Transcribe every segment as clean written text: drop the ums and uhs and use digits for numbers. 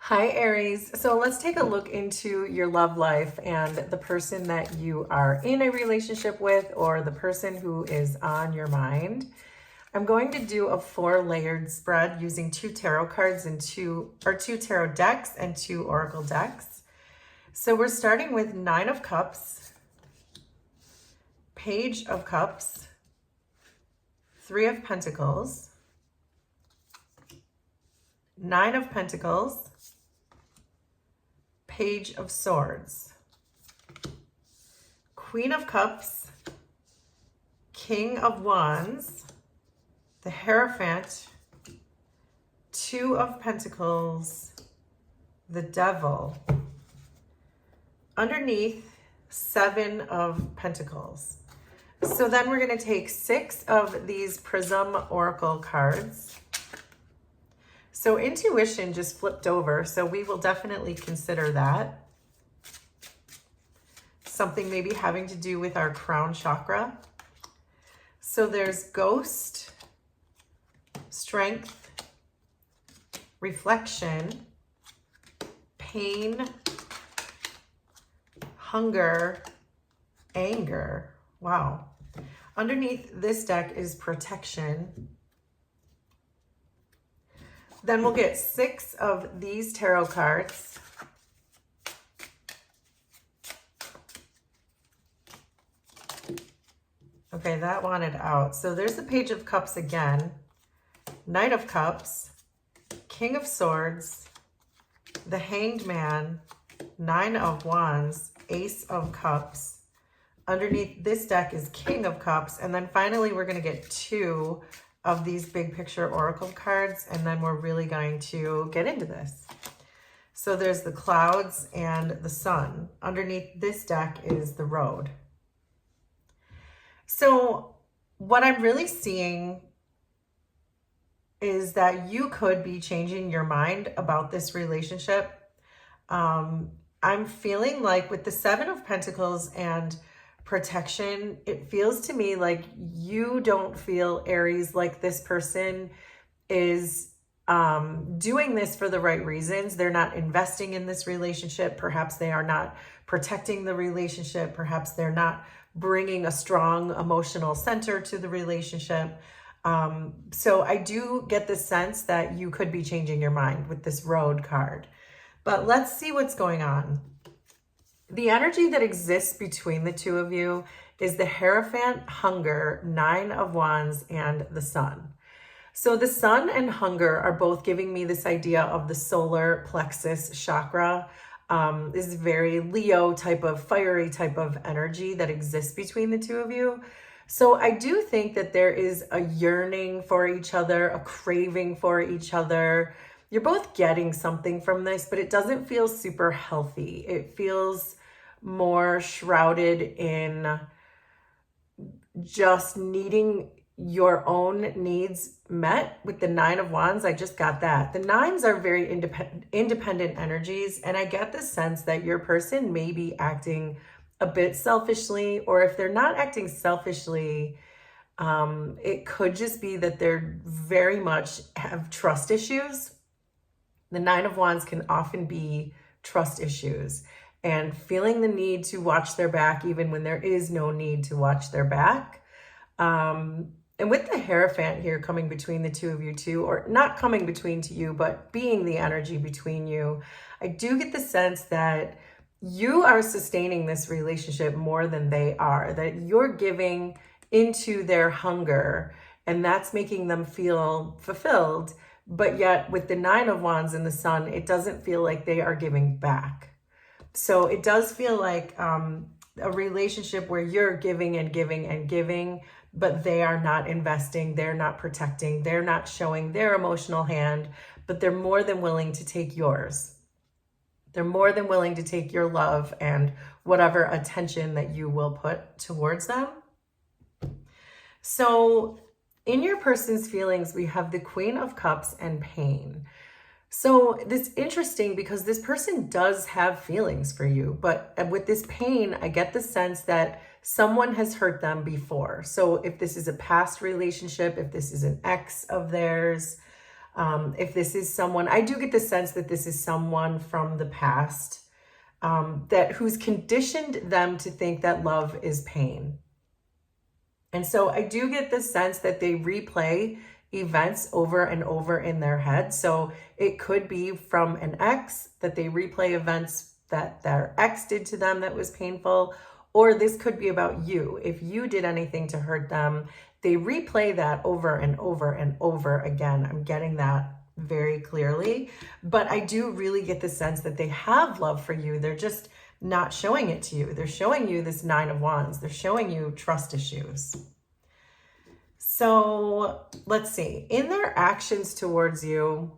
Hi, Aries. So let's take a look into your love life and the person that you are in a relationship with or the person who is on your mind. I'm going to do a 4-layered spread using 2 tarot cards and two tarot decks and 2 oracle decks. So we're starting with 9 of Cups, Page of Cups, 3 of Pentacles, 9 of Pentacles, Page of Swords, Queen of Cups, King of Wands, the Hierophant, 2 of Pentacles, the Devil. Underneath, 7 of Pentacles. So then we're going to take 6 of these Prism Oracle cards. So intuition just flipped over, so we will definitely consider that. Something maybe having to do with our crown chakra. So there's Ghost, Strength, Reflection, Pain, Hunger, Anger. Wow. Underneath this deck is Protection. Then we'll get 6 of these tarot cards. Okay, that wanted out. So there's the Page of Cups again, Knight of Cups, King of Swords, the Hanged Man, 9 of Wands, Ace of Cups. Underneath this deck is King of Cups. And then finally, we're going to get 2 of these big picture oracle cards, and then we're really going to get into this. So there's the Clouds and the Sun. Underneath this deck is the Road. So what I'm really seeing is that you could be changing your mind about this relationship. I'm feeling like with the 7 of Pentacles and Protection, it feels to me like you don't feel, Aries, like this person is doing this for the right reasons. They're not investing in this relationship. Perhaps they are not protecting the relationship. Perhaps they're not bringing a strong emotional center to the relationship. So I do get the sense that you could be changing your mind with this Road card. But let's see what's going on. The energy that exists between the two of you is the Hierophant, Hunger, 9 of Wands, and the Sun. So the Sun and Hunger are both giving me this idea of the solar plexus chakra. This very Leo type of fiery type of energy that exists between the two of you. So I do think that there is a yearning for each other, a craving for each other. You're both getting something from this, but it doesn't feel super healthy. It feels more shrouded in just needing your own needs met. With the 9 of Wands, I just got that. The 9s are very independent energies, and I get the sense that your person may be acting a bit selfishly, or if they're not acting selfishly, it could just be that they're very much have trust issues. The 9 of Wands can often be trust issues and feeling the need to watch their back even when there is no need to watch their back. And with the Hierophant here coming between the two of you too, or not coming between to you, but being the energy between you, I do get the sense that you are sustaining this relationship more than they are, that you're giving into their hunger, and that's making them feel fulfilled. But yet with the 9 of Wands and the Sun, it doesn't feel like they are giving back. So it does feel like a relationship where you're giving and giving and giving, but they are not investing, they're not protecting, they're not showing their emotional hand, but they're more than willing to take yours. They're more than willing to take your love and whatever attention that you will put towards them. So in your person's feelings, we have the Queen of Cups and Pain. So this is interesting because this person does have feelings for you, but with this pain, I get the sense that someone has hurt them before. So if this is a past relationship, if this is an ex of theirs, If this is someone, I do get the sense that this is someone from the past, that who's conditioned them to think that love is pain. And so I do get the sense that they replay events over and over in their head. So it could be from an ex, that they replay events that their ex did to them that was painful, or this could be about you. If you did anything to hurt them, they replay that over and over and over again. I'm getting that very clearly, but I do really get the sense that they have love for you. They're just not showing it to you. They're showing you this Nine of Wands. They're showing you trust issues. So let's see. In their actions towards you,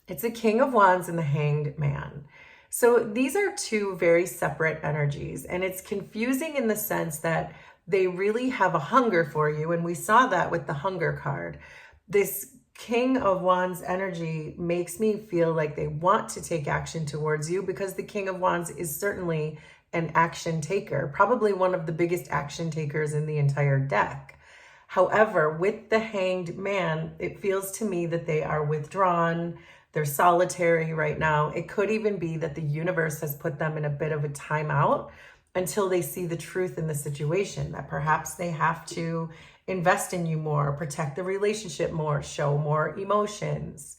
it's the King of Wands and the Hanged Man. So these are two very separate energies, and it's confusing in the sense that they really have a hunger for you. And we saw that with the hunger card. This King of Wands energy makes me feel like they want to take action towards you, because the King of Wands is certainly an action taker, probably one of the biggest action takers in the entire deck. However, with the Hanged Man, it feels to me that they are withdrawn. They're solitary right now. It could even be that the universe has put them in a bit of a timeout until they see the truth in the situation, that perhaps they have to invest in you more, protect the relationship more, show more emotions.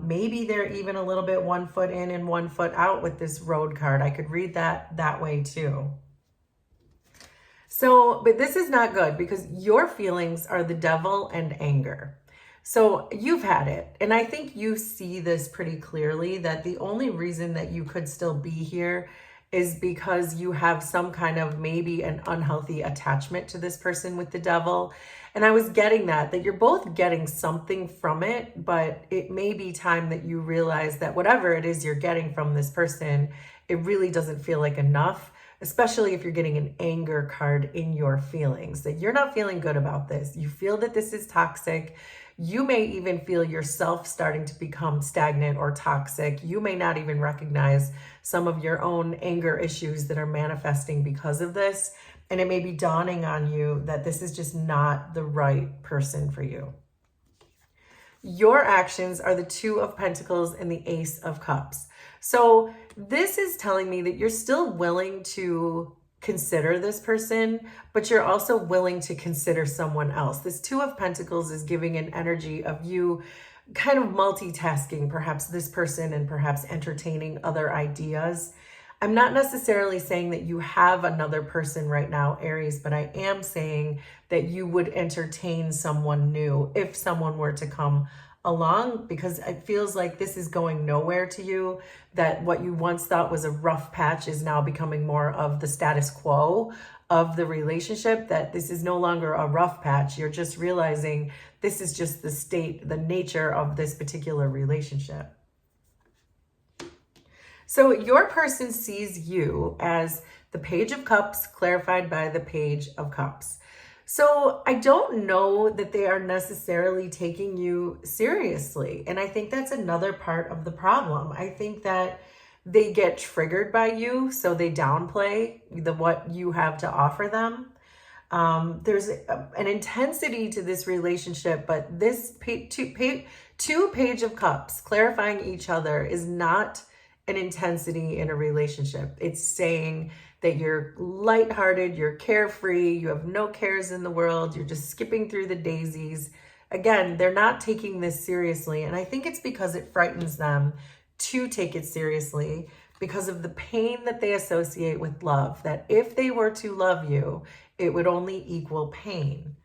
Maybe they're even a little bit 1 foot in and 1 foot out with this Road card. I could read that way too. So, but this is not good, because your feelings are the devil and anger. So you've had it. And I think you see this pretty clearly, that the only reason that you could still be here is because you have some kind of maybe an unhealthy attachment to this person with the devil. And I was getting that you're both getting something from it, but it may be time that you realize that whatever it is you're getting from this person, it really doesn't feel like enough, especially if you're getting an anger card in your feelings, that you're not feeling good about this. You feel that this is toxic. You may even feel yourself starting to become stagnant or toxic. You may not even recognize some of your own anger issues that are manifesting because of this. And it may be dawning on you that this is just not the right person for you. Your actions are the Two of Pentacles and the Ace of Cups. So this is telling me that you're still willing to consider this person, but you're also willing to consider someone else. This Two of Pentacles is giving an energy of you kind of multitasking, perhaps this person and perhaps entertaining other ideas. I'm not necessarily saying that you have another person right now, Aries, but I am saying that you would entertain someone new if someone were to come along, because it feels like this is going nowhere to you, that what you once thought was a rough patch is now becoming more of the status quo of the relationship, that this is no longer a rough patch. You're just realizing this is just the state, the nature of this particular relationship. So your person sees you as the Page of Cups clarified by the Page of Cups. So I don't know that they are necessarily taking you seriously. And I think that's another part of the problem. I think that they get triggered by you, so they downplay what you have to offer them. There's an intensity to this relationship, but this two Page of Cups clarifying each other is not an intensity in a relationship. It's saying that you're lighthearted, you're carefree, you have no cares in the world, you're just skipping through the daisies. Again, they're not taking this seriously, and I think it's because it frightens them to take it seriously, because of the pain that they associate with love, that if they were to love you, it would only equal pain.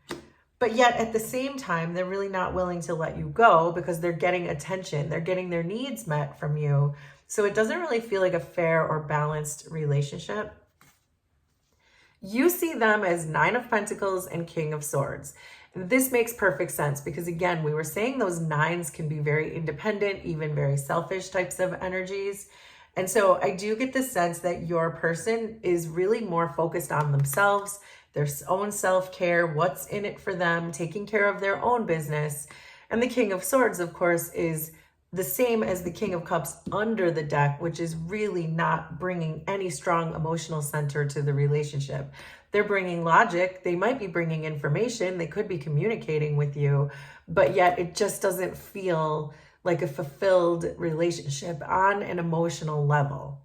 But yet at the same time, they're really not willing to let you go, because they're getting attention, they're getting their needs met from you. So it doesn't really feel like a fair or balanced relationship. You see them as Nine of Pentacles and King of Swords. This makes perfect sense, because again, we were saying those nines can be very independent, even very selfish types of energies. And so I do get the sense that your person is really more focused on themselves, their own self-care, what's in it for them, taking care of their own business. And the King of Swords, of course, is the same as the King of Cups under the deck, which is really not bringing any strong emotional center to the relationship. They're bringing logic. They might be bringing information. They could be communicating with you, but yet it just doesn't feel like a fulfilled relationship on an emotional level.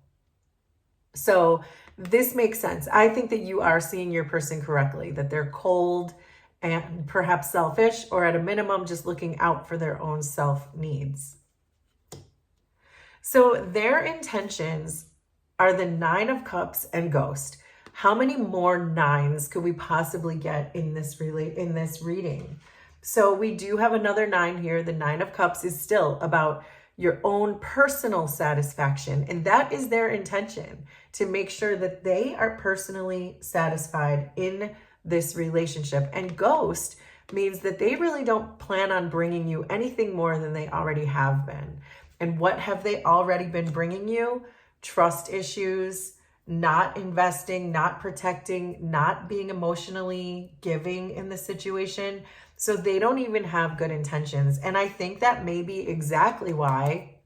So this makes sense. I think that you are seeing your person correctly, that they're cold and perhaps selfish, or at a minimum, just looking out for their own self needs. So their intentions are the Nine of Cups and Ghost. How many more nines could we possibly get in this reading? So we do have another nine here. The Nine of Cups is still about your own personal satisfaction, and that is their intention, to make sure that they are personally satisfied in this relationship. And Ghost means that they really don't plan on bringing you anything more than they already have been. And what have they already been bringing you? Trust issues, not investing, not protecting, not being emotionally giving in the situation. So they don't even have good intentions. And I think that may be exactly why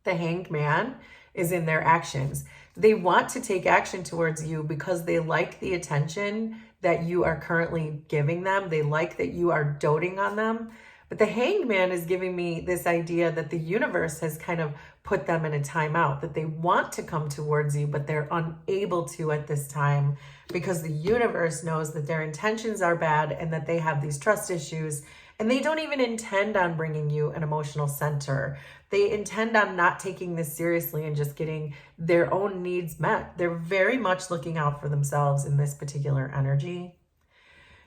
the Hanged Man is in their actions. They want to take action towards you because they like the attention that you are currently giving them. They like that you are doting on them. But the Hanged Man is giving me this idea that the universe has kind of put them in a timeout, that they want to come towards you, but they're unable to at this time because the universe knows that their intentions are bad and that they have these trust issues, and they don't even intend on bringing you an emotional center. They intend on not taking this seriously and just getting their own needs met. They're very much looking out for themselves in this particular energy.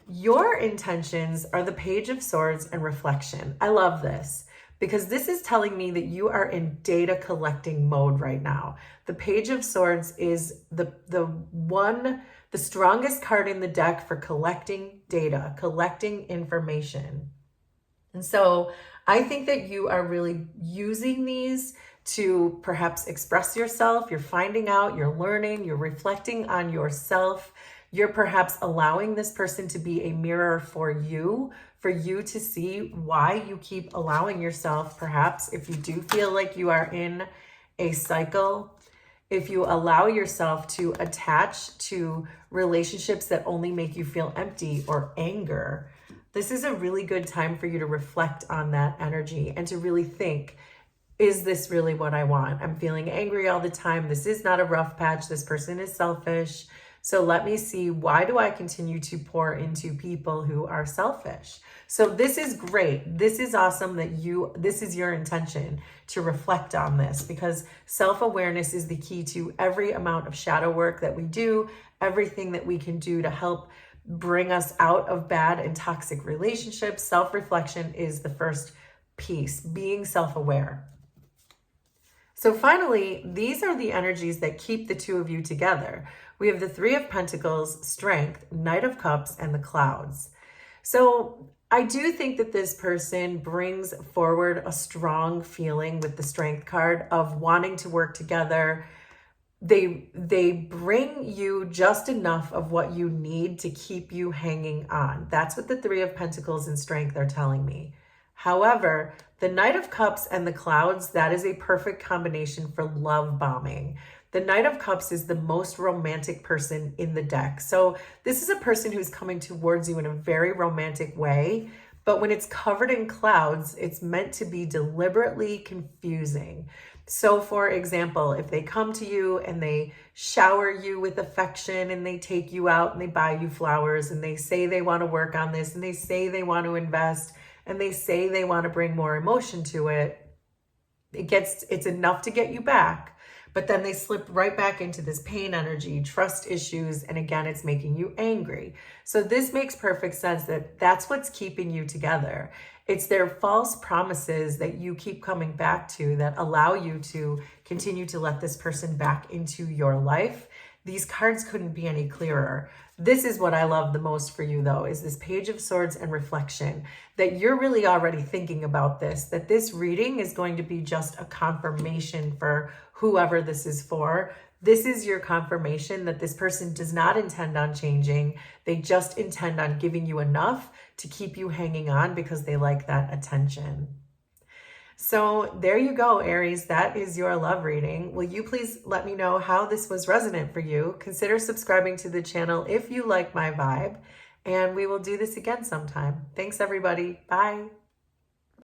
Your intentions are the Page of Swords and Reflection. I love this because this is telling me that you are in data collecting mode right now. The Page of Swords is the strongest card in the deck for collecting data, collecting information. And so I think that you are really using these to perhaps express yourself. You're finding out, you're learning, you're reflecting on yourself. You're perhaps allowing this person to be a mirror for you to see why you keep allowing yourself, perhaps if you do feel like you are in a cycle, if you allow yourself to attach to relationships that only make you feel empty or anger. This is a really good time for you to reflect on that energy and to really think, is this really what I want? I'm feeling angry all the time. This is not a rough patch. This person is selfish. So let me see, why do I continue to pour into people who are selfish? So this is great. This is awesome that this is your intention to reflect on this, because self-awareness is the key to every amount of shadow work that we do, everything that we can do to help bring us out of bad and toxic relationships. Self-reflection is the first piece, being self-aware. So finally, these are the energies that keep the two of you together. We have the Three of Pentacles, Strength, Knight of Cups, and the Clouds. So I do think that this person brings forward a strong feeling with the Strength card of wanting to work together. They bring you just enough of what you need to keep you hanging on. That's what the Three of Pentacles and Strength are telling me. However, the Knight of Cups and the Clouds, that is a perfect combination for love bombing. The Knight of Cups is the most romantic person in the deck. So this is a person who's coming towards you in a very romantic way. But when it's covered in clouds, it's meant to be deliberately confusing. So for example, if they come to you and they shower you with affection and they take you out and they buy you flowers and they say they want to work on this and they say they want to invest and they say they want to bring more emotion to it, it's enough to get you back. But then they slip right back into this pain energy, trust issues, and again, it's making you angry. So this makes perfect sense that that's what's keeping you together. It's their false promises that you keep coming back to that allow you to continue to let this person back into your life. These cards couldn't be any clearer. This is what I love the most for you, though, is this Page of Swords and Reflection, that you're really already thinking about this, that this reading is going to be just a confirmation for whoever this is for. This is your confirmation that this person does not intend on changing. They just intend on giving you enough to keep you hanging on because they like that attention. So there you go, Aries. That is your love reading. Will you please let me know how this was resonant for you? Consider subscribing to the channel if you like my vibe, and we will do this again sometime. Thanks, everybody. Bye.